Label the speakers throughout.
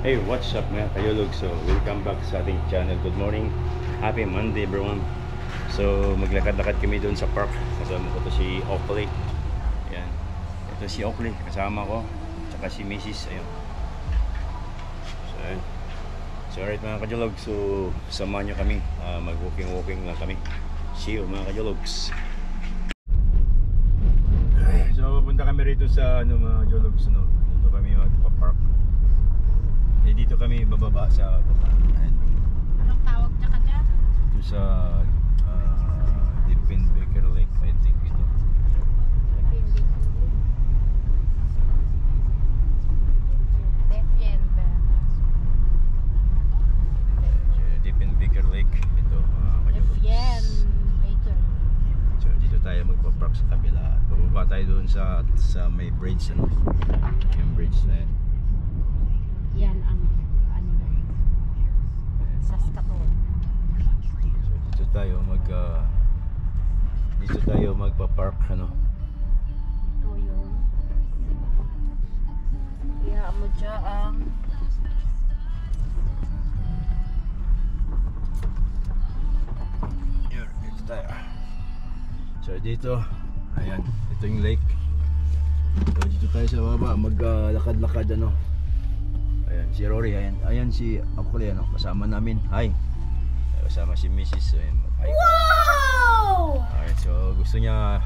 Speaker 1: Hey, what's up mga kayolog? So, welcome back sa ating channel. Good morning. Happy Monday, everyone. So, maglakad-lakad kami doon sa park. Kasama ko to si Oakley. Yan. Ito si Oakley. Kasama ko. Tsaka si Mrs. Ayun. So, ayun. So, alright mga kayolog. So, samahan nyo kami. Mag-walking lang kami. See you mga kayologs. So, pupunta kami rito sa mga kayologs. Dito kami magpa-park. Dito kami bababa sa baba.
Speaker 2: Anong tawag niya kanya?
Speaker 1: Ito sa Deepin Baker Lake, I think ito. Deepin Baker Lake ito. So dito tayo magpa-park sa kabila. Bababa tayo doon sa may bridge, ano? Yung bridge na yan.
Speaker 2: Yan ang ano Saskatoon.
Speaker 1: So dito tayo magpa-park, ano?
Speaker 2: Ito yung kaya mo dyan ang
Speaker 1: Here, dito tayo. So dito, ayan, ito yung lake. So dito tayo sa baba, maglakad-lakad, ano? Ayan, si Rory, ayan si Apple, ano, kasama namin. Hi. Kasama si Mrs. Ayan, hi.
Speaker 2: wow!
Speaker 1: Alright, so gusto niya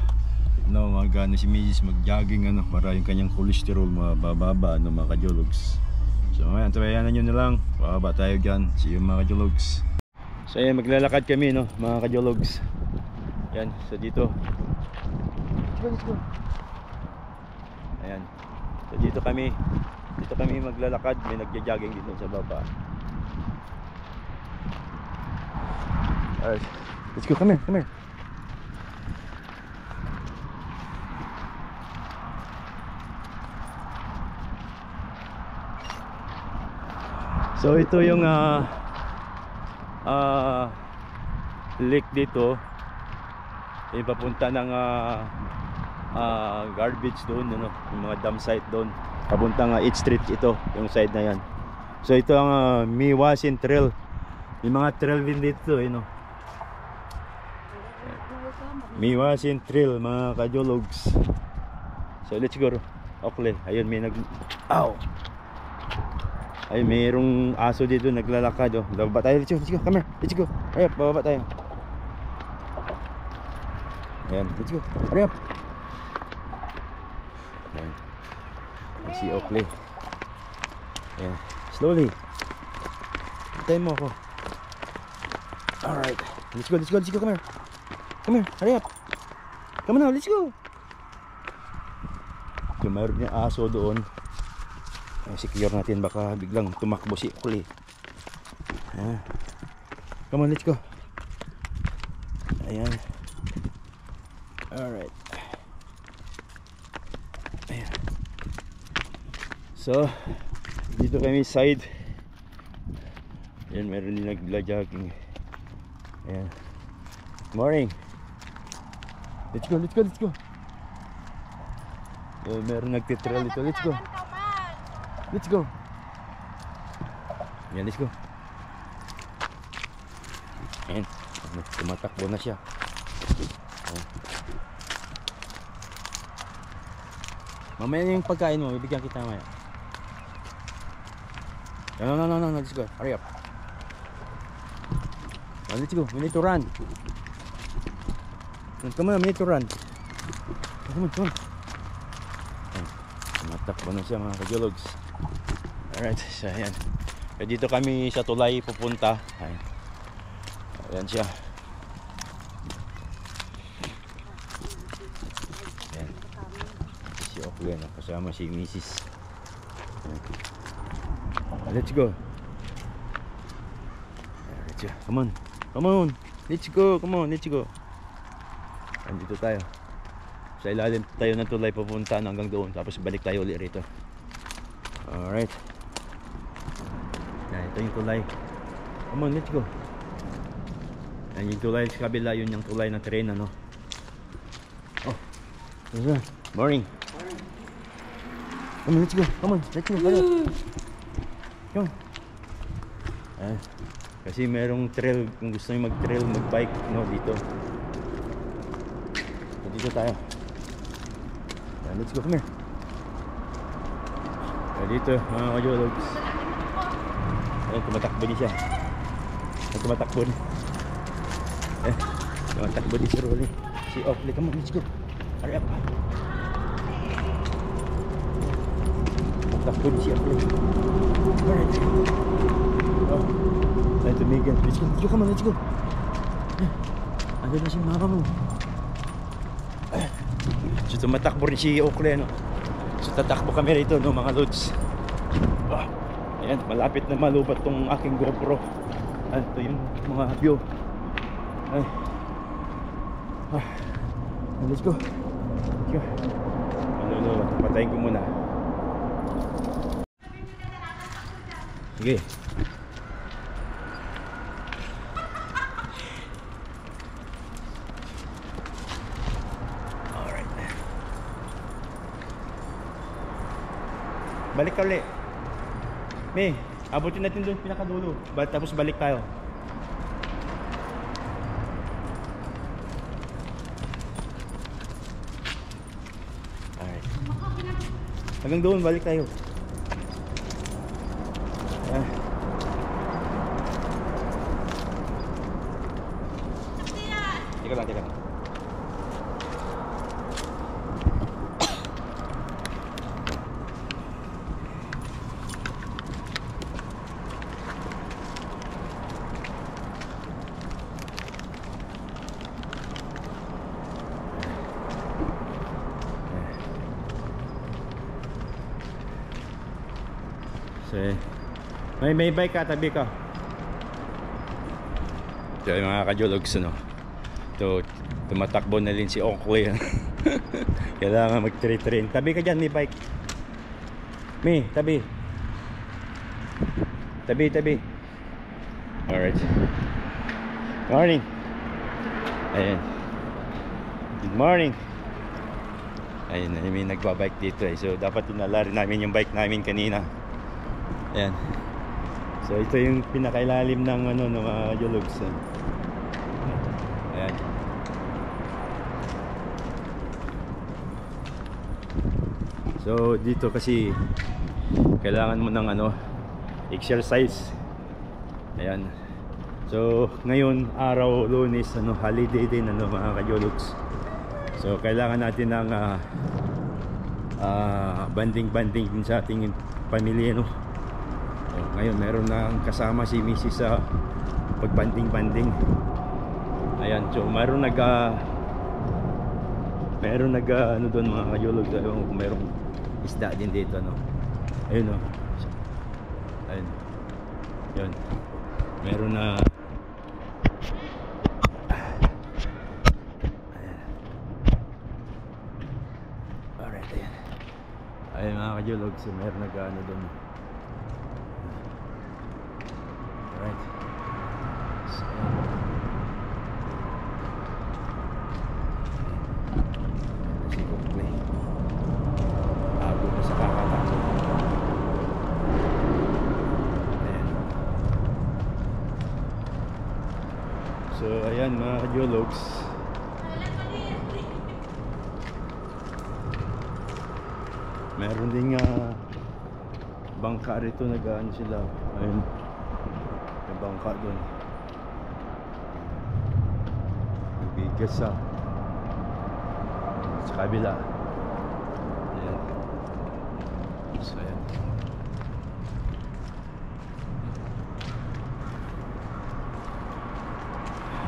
Speaker 1: si Mrs. mag-jogging, ano, para yung kanyang cholesterol mababa, ano, mga kajologs. So ayan, tawayanan nyo na lang. Bababa tayo dyan. See you mga kajologs. So ayan, maglalakad kami, no, mga kajologs. Ayan, so dito. Let's go. Ayan. So dito kami maglalakad, may nagja-jogging dito sa baba. Alright, let's go, come here. So ito yung lake dito. Yung papunta ng garbage doon, ano, yung mga dump site doon. Papuntang 8th Street ito, yung side na yan. So ito ang Miwasin Trail. Yung mga trail din dito, you know. Miwasin Trail, mga kajologs. So let's go, Oakley. Ayun, may ay, mayroong aso dito naglalakad, oh. Bababa tayo, let's go, come here, let's go. Hurry up, bababa tayo. Ayan, let's go, hurry up. Ayan. Si Oakley. Ayan, slowly. Hintayin mo ako. Alright, let's go, come here, hurry up. Come on now, let's go. So mayroon niya aso doon. Secure natin, baka biglang tumakbo si Oakley. Come on, let's go. Ayan. Alright. Ayan. So dito kami side. Ayan, meron din nagla-jogging. Ayan. Morning. Let's go. Meron nagtitrail dito. Let's go. Yan, let's go. Ayan, tumatakbo na siya. Ayan. Mamaya yung pagkain mo, bibigyan kita mamaya. No, let's go. Hurry up. Let's go, we need to run. Come on, we need to run. Come on. Ayan, tumatakbo na siya, mga kajologs. Alright, so ayan. Dito kami sa tulay pupunta. Ayan siya. Ayan. Si Oakley, kasama si Mrs. Let's go. Let's go. Come on. Let's go. Andito tayo. Sa ilalim tayo ng tulay pupunta hanggang doon. Tapos balik tayo ulit rito. Alright. Yan, ito yung tulay. Come on, let's go. Yan yung tulay sa kabila, yun yung tulay ng train, ano. Oh, morning. Come on, let's go. Hurry up. Yun. Kasi merong trail, kung gusto nyo mag-trail, mag-bike, no, dito. So, dito tayo. Let's go, come here. So, dito, mga kajologs. Ayun, tumatakbo din siya. Ayun, tumatakbo din. Tumatakbo din si Rolly. Si Oakley, come on, let's go. Hurry up. Tumatakbo din si Oakley. Alright. Oh, tayo tumigil. Let's go, come on, let's go. Andun na si mama mo. So tumatakbo rin si Oakley, ano. So tatakbo kami rito, no, mga lods. Ayan, malapit na malubat tong aking GoPro. Ito yung mga view. Ay. Let's go. Ano, patayin ko muna. Sige. Alright. Balik ka ulit. May, abutin natin doon pinakadulo. Tapos balik tayo. Alright. Hanggang doon, balik tayo. Teka lang, teka lang. So, may bike ka, tabi ka. So, mga kajologs, ano, tumatakbo na rin si Oakley. Kailangan mag-train. Tabi ka dyan, may bike. May, tabi. Tabi. Alright. Morning. Ayan. Good morning. Ayun, may nagbabike dito eh. So, dapat dinala rin namin yung bike namin kanina. Ayan. So ito yung pinakailalim ng ano, ng mga jologs. Ayan. So dito kasi kailangan mo ng ano, exercise. Ayan. So ngayon araw Lunes, ano, holiday din, ano, mga kajologs. So kailangan natin ng banding-banding din sa ating pamilya, no. Ngayon meron na kasama si Mrs. sa pagbanding-banding. Ayan, so meron nag ano doon, mga kajolog, meron isda din dito, no. Ayun, no. Ayun. Yun. Meron na alright, ayan. Ayun, mga kajolog, so meron nag ano doon. Alright. So, si Oakley agod na sa kakatakot. Ayan. So ayan, mga kajologs, meron din bangka rito, nag-ano sila. Ayun, may bangka doon, may bigas sa kabila. Ayan. So ayan.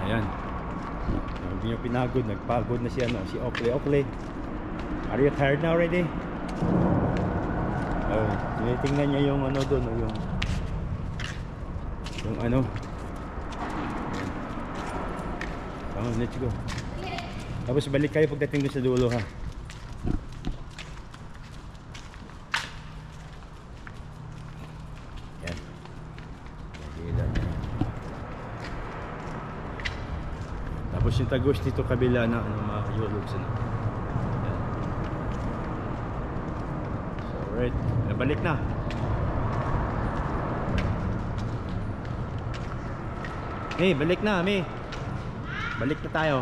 Speaker 1: Ayan, hindi nyo pinagod, nagpagod na si ano, si Oakley. Oakley, are you tired now already? Tinitingnan niya yung ano doon, yung ano. Come on, let's go. Tapos balik kayo pagdating doon sa dulo, ha. Yan. Tapos yung tagos dito kabila na ano, mga kajologs, ano. Yan. So alright, balik na. May, balik na, May. Balik na tayo.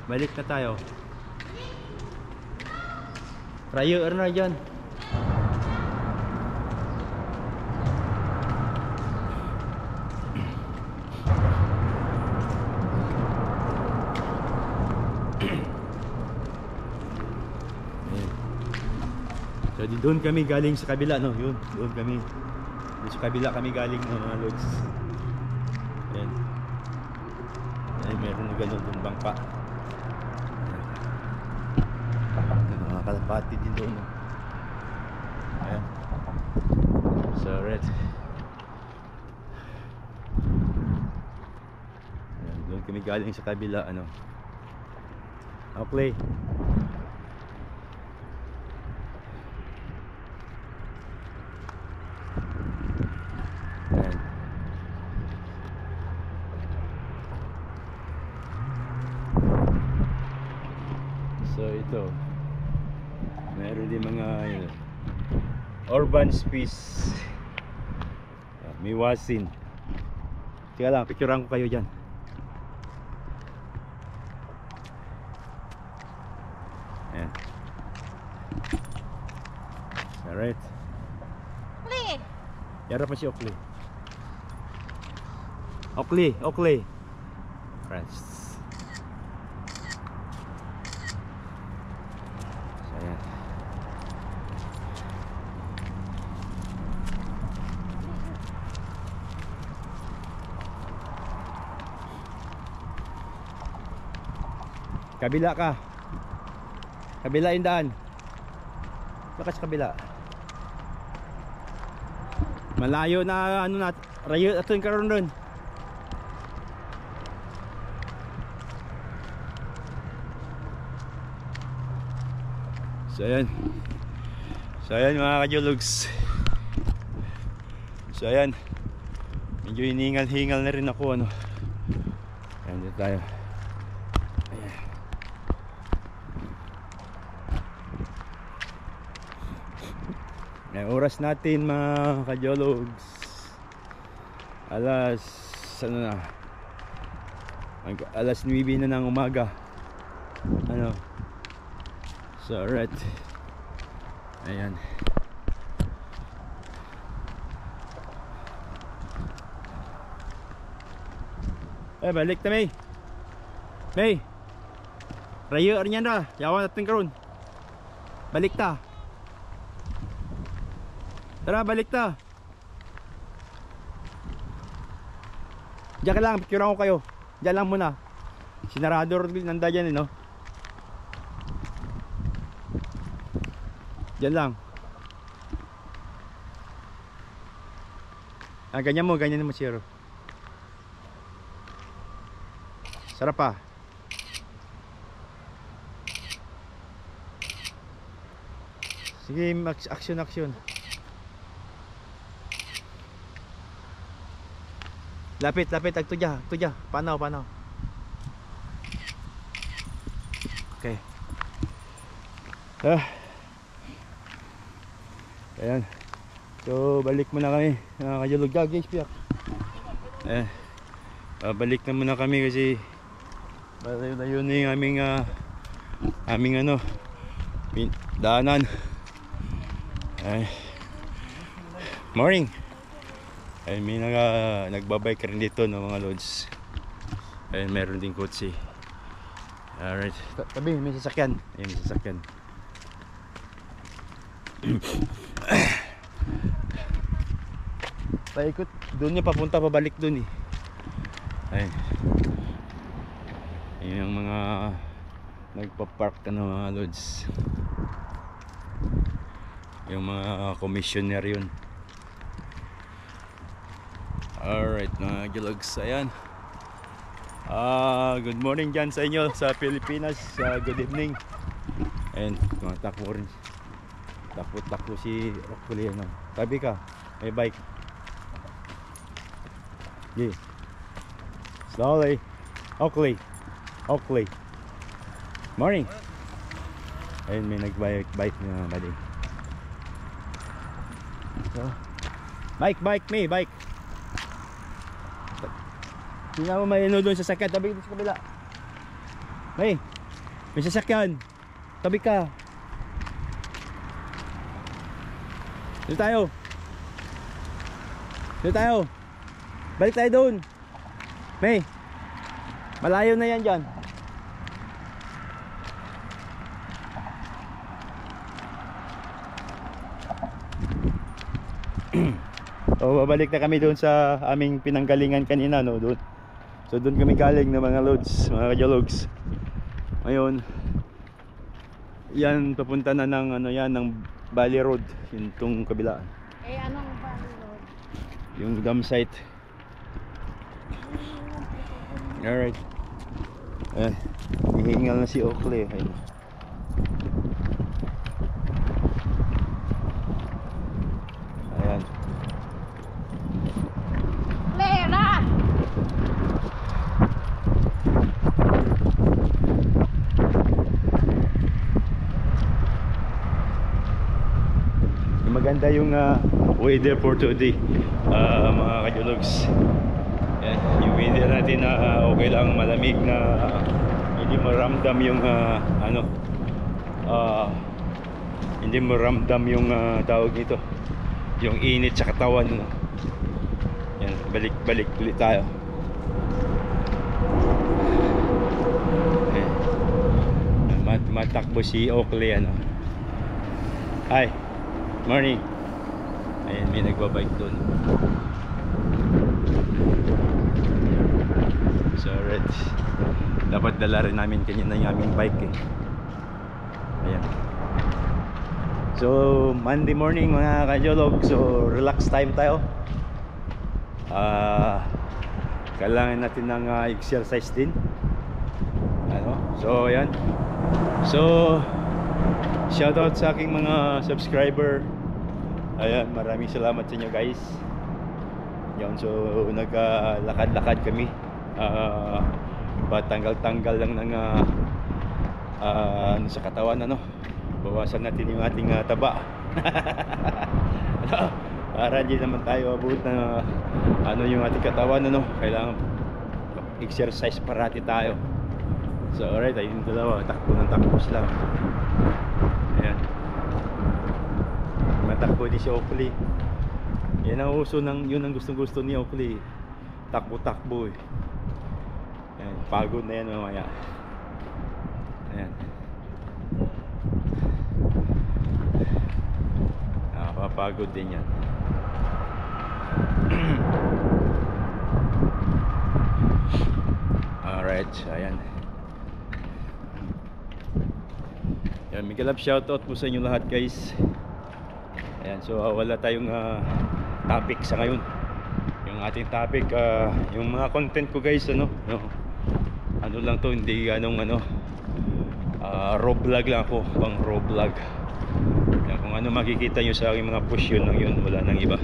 Speaker 1: Balik na tayo. Raya na dyan. So doon kami galing sa kabila, no? Yun, doon kami. Doon sa kabila kami galing, no, mga lods. Ayan. Ayan, meron na ganun doon bangka. Mga kalapati din doon, no? Ayan. So right. Ayan, doon kami galing sa kabila, ano. Okay. So ito, meron din mga urban space. May wasin. Teka lang, picturean ko kayo dyan. Ayan. Alright.
Speaker 2: Oakley!
Speaker 1: Yara pa si Oakley. Oakley, Oakley. Friends. Kabila ka. Kabila yung daan. Baka sa kabila. Malayo na ano na rayo ato yung karon doon. So ayan. So ayan mga kajologs. So ayan. Medyo hiningal-hingal na rin ako, ano. Ayan dito tayo. May oras natin mga kajologs. Alas ano na, alas 9 na ng umaga. Ano. So alright. Ayan. Balik na May. May. Rayo rin yan na. Yawan natin karon. Balik ta. Tara, balik ta. Diyan ka lang, picturean ko kayo. Diyan lang muna. Sinarador nanda dyan, no? Diyan lang. Ganyan mo, Siro. Sarap pa. Sige, action. Lapit, agtuja. Panaw. Okay. Ayan. So, balik muna kami. Kajulog guys, piyak. Balik na muna kami kasi malayo na yung aming ano, daanan. Morning. Ay, may nagbabike rin dito, no, mga lods. Ayun, meron din kotse. Alright. Tabi, may sasakyan. Ayun, may sasakyan. Paikot. Doon niya papunta, pabalik doon eh. Ayun. Ayun yung mga nagpa-park na, mga lods. Yung mga commissioner yun. Alright mga gilogs, ayan. Good morning dyan sa inyo sa Pilipinas. Good evening. Ayan, tumatakbo rin. Takbo si Oakley, ano. Tabi ka, may bike. Yeah. Slowly. Oakley. Morning. Ayun, may nagbike na bali. So, bike. Tingnan mo may ano doon sa sasakyan. Tabi dito sa kabila. May sasakyan. Tabi ka. Dito tayo. Dito tayo. Balik tayo doon. May malayo na yan dyan. So babalik na kami doon sa aming pinanggalingan kanina, no, doon. So doon kami galing ng mga loads, mga kajologs. Ngayon yan papunta na ng ano yan, ng Valley Road, yung tong kabila.
Speaker 2: Eh, anong Valley Road?
Speaker 1: Yung dam site. Alright. Hihingal na si Oakley. Ayun. Ayan.
Speaker 2: Lera!
Speaker 1: Maganda yung weather for today, mga kajologs. Yan, yung weather natin na okay lang, malamig na hindi maramdam yung hindi maramdam yung tawag nito, yung init sa katawan, no? Yan, balik ulit tayo. Matakbo si Oakley, ano. Hi, morning. Ayan, may nagbabike doon. So red, dapat dala rin namin kanina yung aming bike, eh. Ayan. So Monday morning, mga kajolog. So relax time tayo. Kailangan natin ng exercise din, ano. So ayan. So shoutout sa aking mga subscriber. Ayan, maraming salamat sa inyo, guys. Yan, so naglalakad-lakad kami. Tanggal-tanggal lang ng sa katawan, ano. Bawasan natin yung ating taba. Para hindi naman tayo abot na ano yung ating katawan, ano. Kailangan exercise parati tayo. So alright, ayun yung dalawa, takbo ng takbo sila. Ayan, matakbo din si Oakley. Yan ang uso ng, yun ang gustong-gusto ni Oakley, takbo-takbo, eh. Ayan, pagod na yan mamaya. Ayan, nakapapagod din yan. Alright, ayan. Yan, may galap shoutout po sa inyo lahat, guys. Ayan, so wala tayong topic sa ngayon. Yung ating topic, yung mga content ko, guys, ano lang to, hindi ganong raw vlog lang ako, pang raw vlog. Yan, kung ano makikita nyo sa aking mga push, yun lang yun, wala nang iba.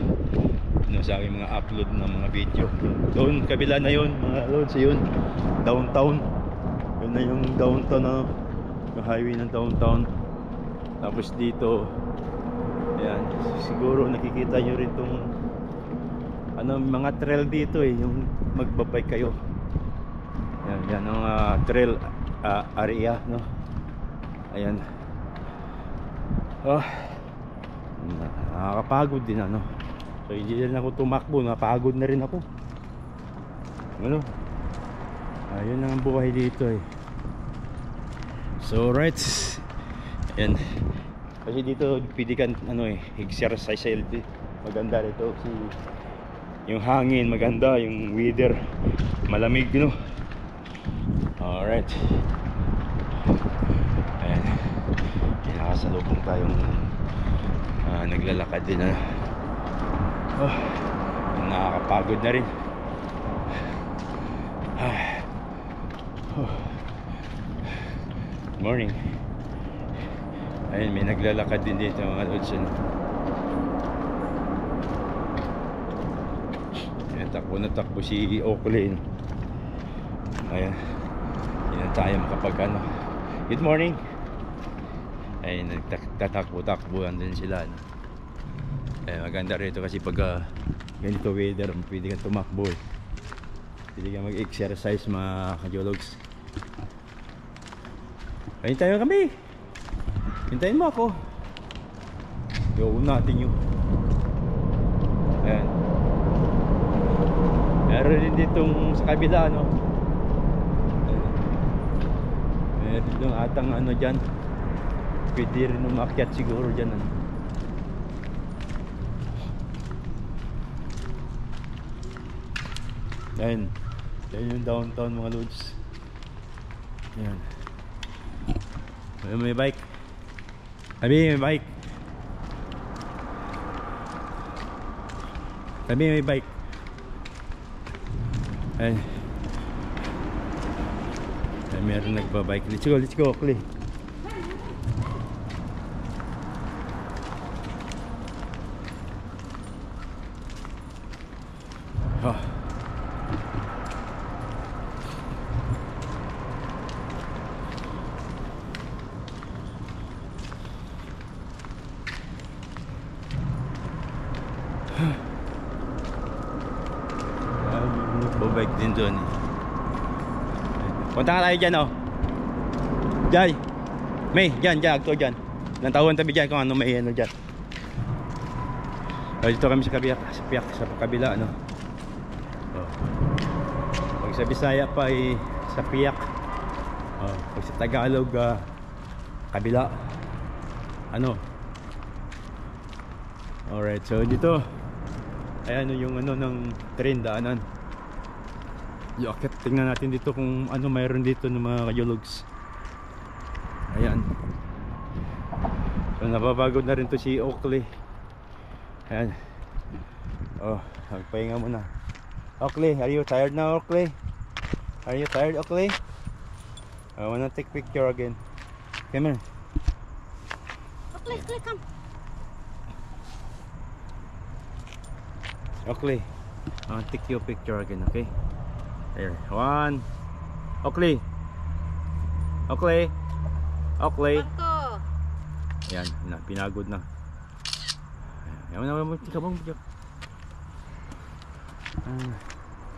Speaker 1: Sa aking mga upload ng mga video. Doon, kabila na yun, mga loads, yun, downtown. Yun na yung downtown, yung highway ng downtown. Tapos dito, ayan, siguro nakikita nyo rin tong mga trail dito, eh, yung magbabike kayo. Yan ang trail area, no. Ayan. Nakakapagod din, ano. So hindi na ako tumakbo, napagod na rin ako. Ano? Ayun ang buhay dito, eh. So right. Ayan. Kasi dito pwede ka exercise healthy. Maganda rito yung hangin, maganda yung weather, malamig, no. Alright. Ayan. Nakasalubong tayong naglalakad din, nakakapagod na rin. Morning. Ayun, may naglalakad din dito, mga lods. Ayan, takbo na takbo si Oakley. Ayan, hindi na tayo makapag good morning. Ayun, nagtatakbo-takbo din sila, no? Maganda rito kasi pag ganito weather, pwede kang tumakbo, eh. Pwede ka mag-exercise mga kajologs. Hintayin mo kami. Hintayin mo ako. Iuun natin yun. Ayan. Meron din ditong sa kabila, no? Meron ditong atang ano dyan. Pwede rin umakyat siguro dyan, ano? Ayan. Ayan yung downtown mga lods. Ayan. May bike. Tabi may bike. Tabi may bike. Ay. Ay, meron nagbabike. Let's go, Clay. Oh. Babike din doon. Punta nga tayo dyan, oh. Jay May, dyan, agto dyan. Nantawan tabi dyan kung ano may ano dyan. Dito kami sa kabila, ano. Pag sa Bisaya pa ay sa Piyak. Pag sa Tagalog, kabila. Ano. Alright, so dito ayan yung ano ng train daanan. Yakit, tingnan natin dito kung ano mayroon dito ng mga kajologs. Ayan. So napapagod na rin to si Oakley. Ayan. Oh, magpahinga muna. Oakley, are you tired now, Oakley? Are you tired, Oakley? I wanna take picture again. Come here.
Speaker 2: Oakley, come.
Speaker 1: Oakley, I'll take your picture again, okay? There, one. Oakley.
Speaker 2: Bakto.
Speaker 1: Ayan, pinagod na. Ayan, tika bang.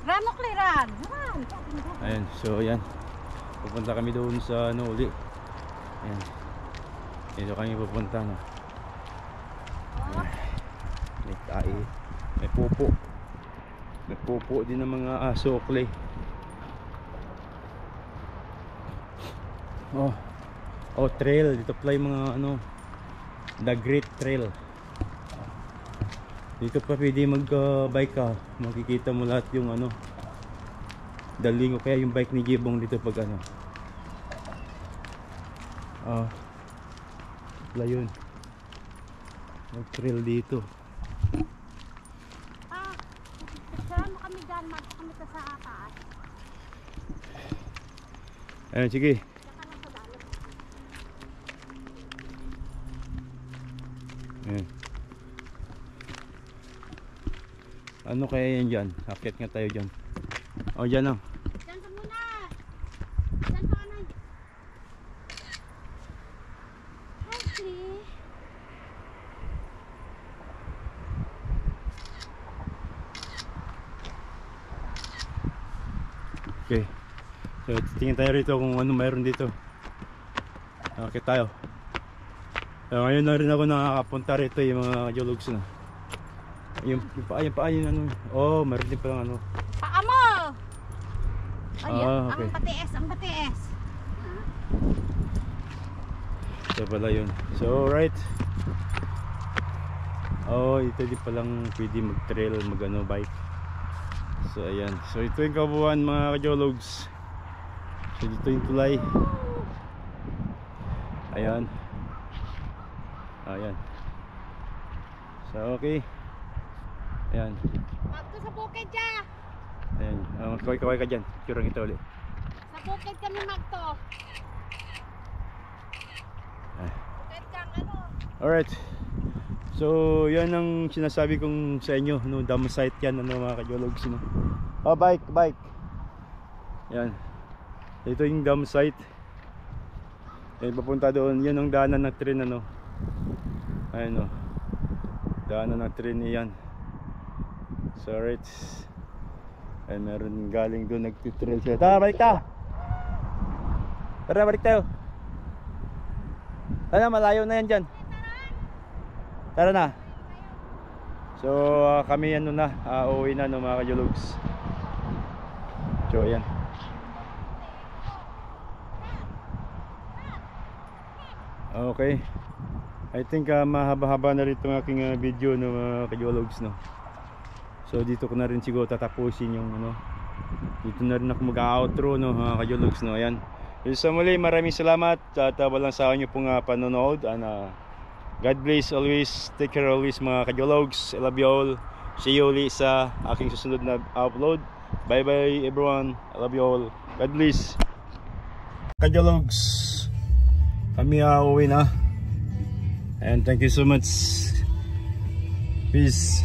Speaker 2: Run, Oakley, run.
Speaker 1: Ayan, so ayan. Pupunta kami doon sa ano uli. Ayan. Dito kami pupunta, no. Ayan. May pupo din ng mga aso, Oakley. Trail dito pala yung mga ano, the Great Trail. Dito pa pwede mag bike ka, makikita mo lahat yung ano, daling o kaya yung bike ni Jibong dito pag ano. Wala yun, mag trail dito.
Speaker 2: Saan mo kami dyan? Magpo kami sa taas.
Speaker 1: Ayan, sige. Ayan. Ano kaya yan dyan? Akit nga tayo dyan. Dyan lang.
Speaker 2: Dyan ka muna. Dyan ka na.
Speaker 1: Okay. So tingin tayo rito kung ano mayroon dito. Akit tayo. So, ngayon na rin ako nakakapunta rito yung mga jologs na. Yung paa yung ano. Mayroon din palang ano.
Speaker 2: Paa mo!
Speaker 1: Okay.
Speaker 2: Ang batiis.
Speaker 1: Ito pala yun. So right. Ito din palang pwede mag-trail, mag-ano, bike. So ayan. So ito yung kabuuan mga kajologs. So dito yung tulay. Ayan. Ayan. So okay. Ayan.
Speaker 2: Magto sa bukid dyan.
Speaker 1: Ayan. Kaway ka dyan. Curang ito ulit.
Speaker 2: Sa bukid kami magto. Bukid kang ano.
Speaker 1: Alright. So yan ang sinasabi kong sa inyo, no, dam site yan, ano mga kajologs, no. Bike. Yan. Ito yung dam site. Papunta doon, yan ang daanan ng train, ano. Ayun, no. Daanan ng train yan. So right. Ay meron galing doon nagtitrail siya. Tara, balik ta! Tara, balik tayo. Tara, malayo na yan dyan. Tara na. So kami ano na, uuwi na no mga kajologs. So ayan. Okay. I think mahaba-haba na rin itong aking video no mga kajologs no. So dito ko na rin siguro tatapusin yung ano. Dito na rin ako mag-outro no mga kajologs no. Ayan. So muli maraming salamat at walang sawa nyo pong panonood. God bless always. Take care always mga kajologs. I love you all. See you ulit sa aking susunod na upload. Bye bye everyone. I love you all. God bless. Kajologs, kami uuwi na. And thank you so much. Peace.